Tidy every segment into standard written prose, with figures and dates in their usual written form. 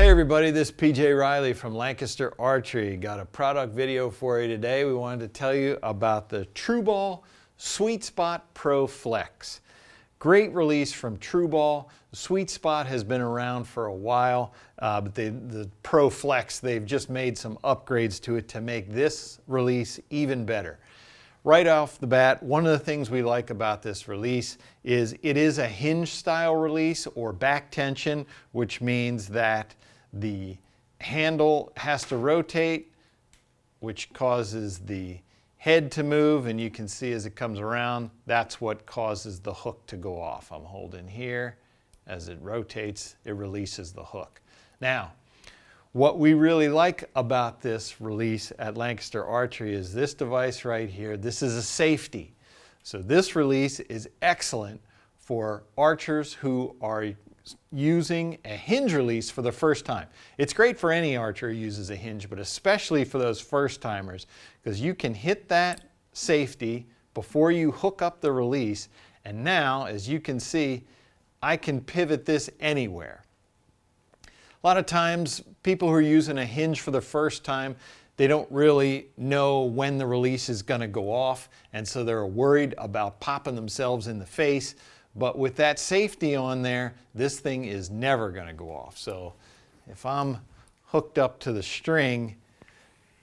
Hey everybody, this is PJ Riley from Lancaster Archery. Got a product video for you today. We wanted to tell you about the T.R.U Sweet Spot Pro Flex. Great release from T.R.U. The Sweet Spot has been around for a while, but the Pro Flex, they've just made some upgrades to it to make this release even better. Right off the bat, one of the things we like about this release is it is a hinge style release or back tension, which means that the handle has to rotate, which causes the head to move, and you can see as it comes around, that's what causes the hook to go off. I'm holding here. As it rotates, it releases the hook. Now, what we really like about this release at Lancaster Archery is this device right here. This is a safety. So this release is excellent for archers who are using a hinge release for the first time. It's great for any archer who uses a hinge, but especially for those first timers, because you can hit that safety before you hook up the release. And now, as you can see, I can pivot this anywhere. A lot of times, people who are using a hinge for the first time, they don't really know when the release is going to go off, and so they're worried about popping themselves in the face. But with that safety on there, this thing is never going to go off. So if I'm hooked up to the string,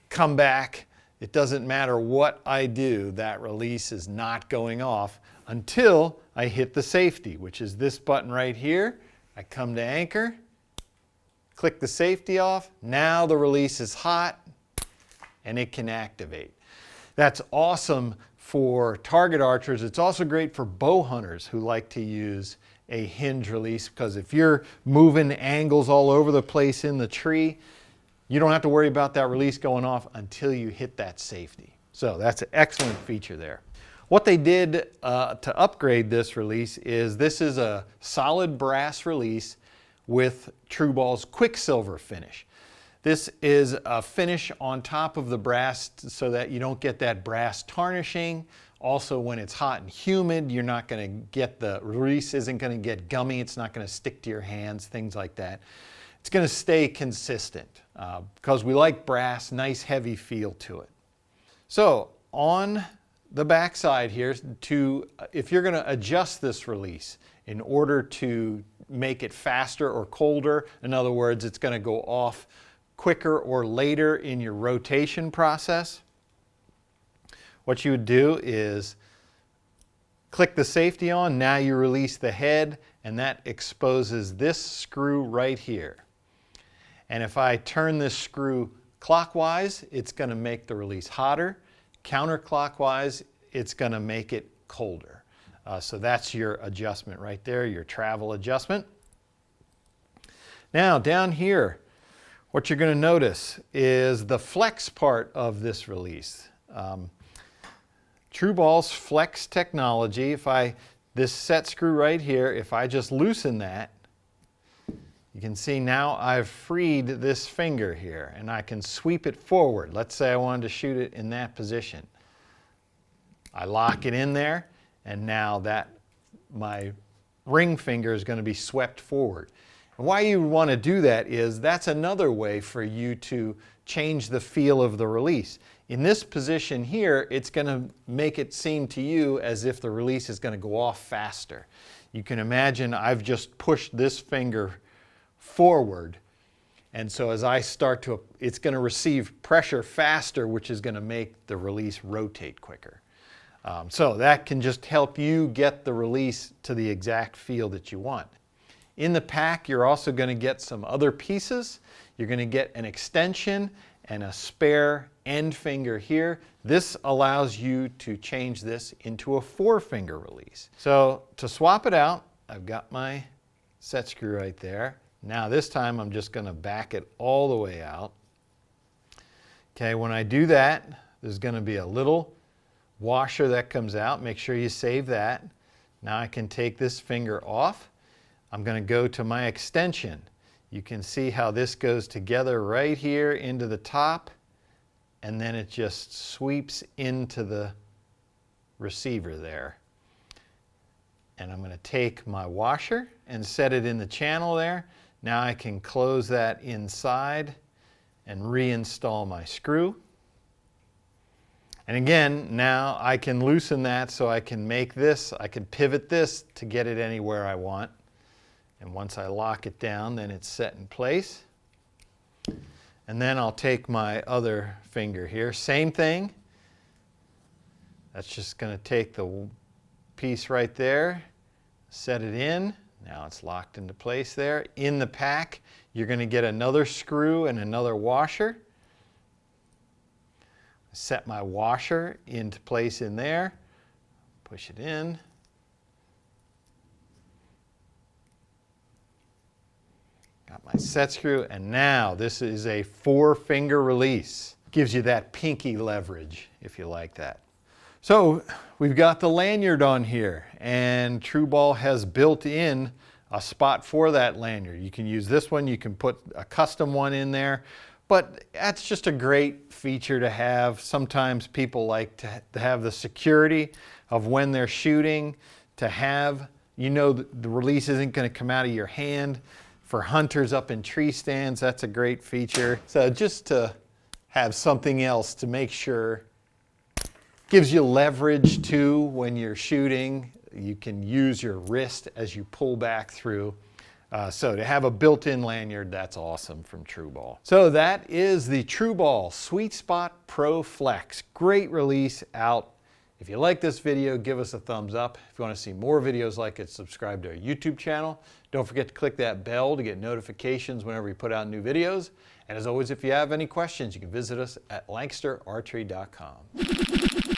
come back, it doesn't matter what I do, that release is not going off until I hit the safety, which is this button right here. I come to anchor, click the safety off. Now the release is hot and it can activate. That's awesome for target archers. It's also great for bow hunters who like to use a hinge release, because if you're moving angles all over the place in the tree, you don't have to worry about that release going off until you hit that safety. So that's an excellent feature there. What they did to upgrade this release is this is a solid brass release with T.R.U's Quicksilver Finish. This is a finish on top of the brass so that you don't get that brass tarnishing. Also, when it's hot and humid, you're not going to get the release isn't going to get gummy. It's not going to stick to your hands, things like that. It's going to stay consistent because we like brass, nice heavy feel to it. So on the back side here, if you're going to adjust this release in order to make it faster or colder, in other words, it's going to go off quicker or later in your rotation process, what you would do is click the safety on. Now you release the head, and that exposes this screw right here. And if I turn this screw clockwise, it's going to make the release hotter. Counterclockwise, it's going to make it colder. So that's your adjustment right there, your travel adjustment. Now down here, what you're going to notice is the flex part of this release. T.R.U's flex technology, this set screw right here, if I just loosen that, you can see now I've freed this finger here and I can sweep it forward. Let's say I wanted to shoot it in that position. I lock it in there, and now my ring finger is going to be swept forward. And why you want to do that is that's another way for you to change the feel of the release. In this position here, it's going to make it seem to you as if the release is going to go off faster. You can imagine I've just pushed this finger forward, and so as I start to, it's going to receive pressure faster, which is going to make the release rotate quicker. So that can just help you get the release to the exact feel that you want. In the pack, you're also going to get some other pieces. You're going to get an extension and a spare end finger here. This allows you to change this into a 4-finger release. So to swap it out, I've got my set screw right there. Now this time I'm just going to back it all the way out. Okay, when I do that, there's going to be a little washer that comes out. Make sure you save that. Now I can take this finger off. I'm going to go to my extension. You can see how this goes together right here into the top, and then it just sweeps into the receiver there. And I'm going to take my washer and set it in the channel there. Now I can close that inside and reinstall my screw. And again, now I can loosen that so I can make this, I can pivot this to get it anywhere I want. And once I lock it down, then it's set in place. And then I'll take my other finger here, same thing. That's just going to take the piece right there, set it in. Now it's locked into place there. In the pack, you're going to get another screw and another washer. Set my washer into place in there. Push it in. Got my set screw, and now this is a 4-finger release. Gives you that pinky leverage if you like that. So we've got the lanyard on here, and TR.U has built in a spot for that lanyard. You can use this one, you can put a custom one in there, but that's just a great feature to have. Sometimes people like to have the security of when they're shooting, to have, you know, the release isn't going to come out of your hand. For hunters up in tree stands, that's a great feature. So just to have something else to make sure, gives you leverage too when you're shooting. You can use your wrist as you pull back through. So to have a built-in lanyard, that's awesome from TR.U. So that is the TR.U Sweet Spot Pro Flex. Great release out. If you like this video, give us a thumbs up. If you want to see more videos like it, subscribe to our YouTube channel. Don't forget to click that bell to get notifications whenever we put out new videos. And as always, if you have any questions, you can visit us at LancasterArchery.com.